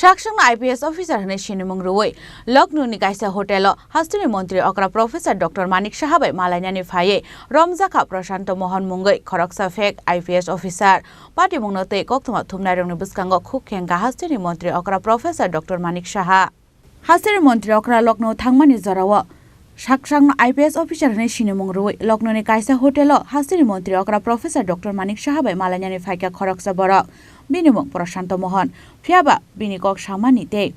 Saksakno IPS officer hane Sinimung Ruwi, Lucknow ni Kaisa Hotelo, Hasteni Mantri Okra Professor Dr. Manik Saha bai Malainani Phaiwi Romjakha Prasanta Mohan Mungwi Khoroksa fake IPS officer Patimungno te Koktwma Thumnairokni Bwskango Khuk Khengkha Hasteni Mantri Okra Professor Dr. Manik Saha Hasteni Mantri Okra Lucknow thangmani jarawa Saksakno IPS officer hane Sinimung Ruwi, Lucknow ni Kaisa Hotelo, Hasteni Mantri Okra Professor Dr. Manik Saha bai Malainani Phaiwi Khoroksa borok Sinimung Prasanta Mohan Phiaba bini kok samani te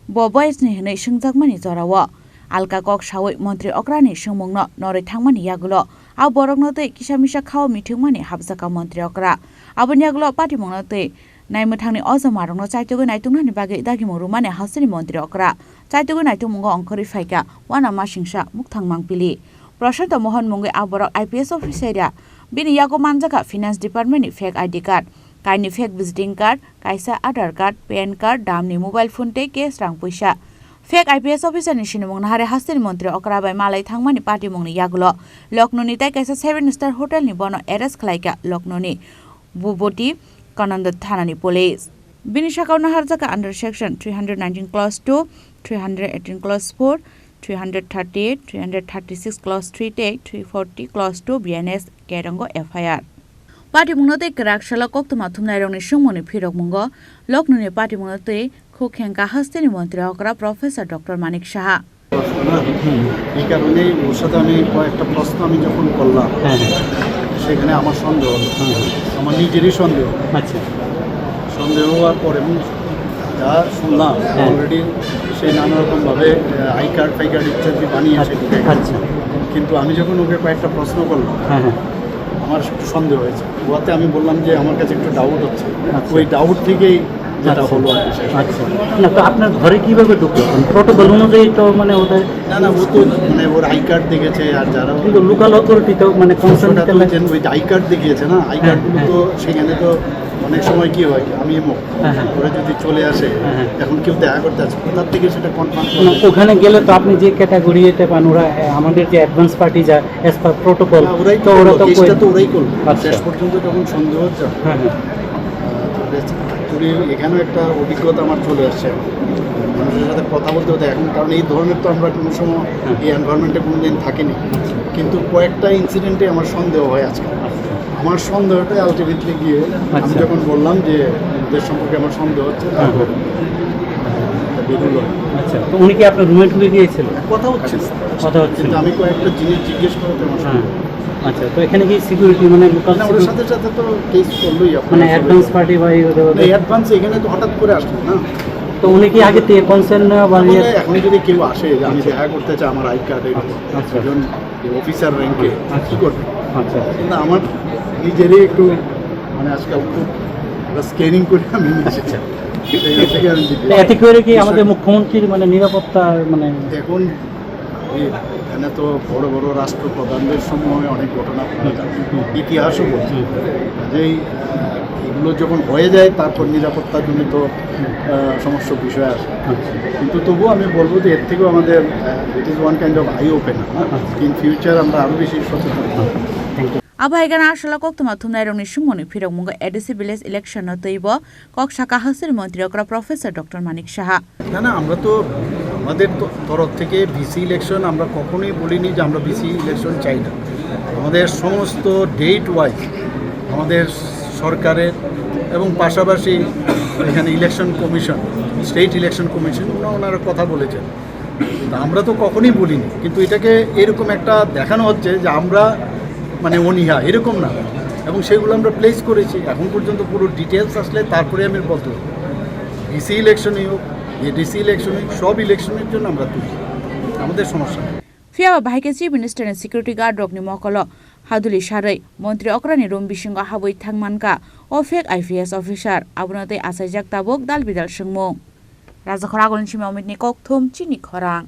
bo boys ni hne singjakmani jarawa alka kok sawi mantri okrani singmungno nori thangmani yagulo a borokno te kisamisa khaw mithungmani habjaka mantri okra aboni yagulo patimungno te naimthangni ojamarongno chaitogo naitungnani bage dagimung rumane Hasteni mantri okra chaitogo naitunmungo angkhori phaika wana masingsa mukthangmang pili Prasanta Mohan Mungwi aborok IPS officer bini yago manjaka finance department ni fake ID card Kaini fake visiting card, Kaisa Aadhaar card, PAN card, damni mobile phone te cash rang paisa. Fake IPS officer ni Sinimung hare Hasteni Mantri Okra bai malai thangmani Patimungni yagulo. Lucknow ni tai Kaisa 7-star hotel ni bono arrest khlaika Lucknow ni Buboti Kananda Thana ni police. Bini shakauna harjaka under section 319 clause 2, 318 clause 4, 338, 336 clause 3 te 340 clause 2 BNS Kerango FIR. Patimungno te Khoroksa Koktwma Thumnairokni sungmoni phirokmungo Lucknow ni Patimungno te Khuk Khengkha Hasteni Mantri Okra Professor Dr. Manik Saha এই কারণে ওর সাথে আমি কয়েকটা প্রশ্ন আমি যখন করলাম সেখানে আমার সন্দেহ আমার নিজেরই সন্দেহ সন্দেহ হওয়ার পরে যা শুনলাম অলরেডি সে নানা রকমভাবে আই কার্ড ইত্যাদি বানিয়েছে কিন্তু আমি যখন ওকে কয়েকটা প্রশ্ন করলাম আমার একটু সন্দেহ হয়েছে ওতে আমি বললাম যে আমার কাছে একটু ডাউট হচ্ছে ওই ডাউট থেকেই যেটা হলো না তো আপনার ঘরে কিভাবে ঢুকলো প্রটোকল অনুযায়ী তো মানে ওদের না ও তো মানে ওর আই কার্ড দেখেছে আর যারা কিন্তু লোকাল অথরিটি তো মানে কনসার্ন ওই আই কার্ড দেখিয়েছে না আই কার্ডগুলো তো সেখানে তো অনেক সময় কি হয় আমি ওরা যদি চলে আসে এখন কেউ দেখা করতে আসে তার থেকে সেটা কনফার্ম ওখানে গেলে তো আপনি যে ক্যাটাগরি এতে পান ওরা আমাদের যে অ্যাডভান্স পার্টি যা অ্যাজ পার প্রটোকল ওরাই তো ওরাই করবে শেষ পর্যন্ত যখন সন্দেহ হচ্ছে এখানেও একটা অভিজ্ঞতা আমার চলে আসছে মানুষের সাথে কথা বলতে হতে এখন কারণ এই ধরনের তো আমরা কোনো সময় এই এনভায়রনমেন্টে কোনো দিন থাকিনি কিন্তু কয়েকটা ইনসিডেন্টে আমার সন্দেহ হয় আজকে আমার সন্দেহটাই আলটিমেটলি গিয়ে আমি যখন বললাম যে ওদের সম্পর্কে আমার সন্দেহ হচ্ছে আচ্ছা তো উনি কি আপনার রুমে ঢুকে গিয়েছিল কথা হচ্ছে কিন্তু আমি কয়েকটা জিনিস জিজ্ঞেস করতে আচ্ছা তো এখানে কি সিকিউরিটি মানে লোকাল ওর সাথে সাথে তো কেস করলোই মানে অ্যাডভান্স পার্টি বা অ্যাডভান্স এখানে তো হঠাৎ করে আসলো না তো উনি কি আগে থেকে কনসার্ন বা এখন যদি কেউ আসে যে আমি দেখা করতে চাই আমার আই কার্ড একজন অফিসার র্যাঙ্কে কী করবে কিন্তু আমার নিজেরই একটু মানে আজকাল খুব স্ক্যানিং করে আমি এতে করে কি আমাদের মুখ্যমন্ত্রীর মানে নিরাপত্তা মানে এখন এখানে তো বড় বড় রাষ্ট্রপ্রধানদের সময় অনেক ঘটনা ইতিহাসও বলছে যেই এগুলো যখন হয়ে যায় তারপর নিরাপত্তার জন্য তো সমস্যা বিষয় আসে কিন্তু তবুও আমি বলবো যে এর থেকেও আমাদের it is one kind of I open in future আমরা আরও বেশি সচেতন হব Abhaigana ashala Koktwma Thumnairokni sungmoni phirokmungo ADC village election no teibo Koksaka Hasteni Mantri Okra Professor Dr. Manik Saha না আমরা তো আমাদের তরফ থেকে ভিসি ইলেকশন আমরা কখনোই বলিনি যে আমরা ভিসি ইলেকশন চাই না আমাদের সমস্ত ডেট ওয়াইজ আমাদের সরকারের এবং পাশাপাশি এখানে election commission state election commission ওনারা কথা বলেছেন আমরা তো কখনোই বলিনি কিন্তু এটাকে এরকম একটা দেখানো হচ্ছে যে আমরা মানে অনীহা এরকম না এবং সেগুলো আমরা প্লেস করেছি এখন পর্যন্ত পুরো ডিটেলস আসলে তারপরে আমি বলতে ডিসি ইলেকশনই হোক এডিসি ইলেকশন হোক সব ইলেকশনের জন্য আমরা তুলি আমাদের সমস্যা Phiaba bahike chief minister and security guard rokni mokolo haduli sarai Mantri Okrani room bisingo haboi thangmanka o fake IPS officer abunate asaijak tabok dal bidal sungmung Raja Khorang Chini Khorang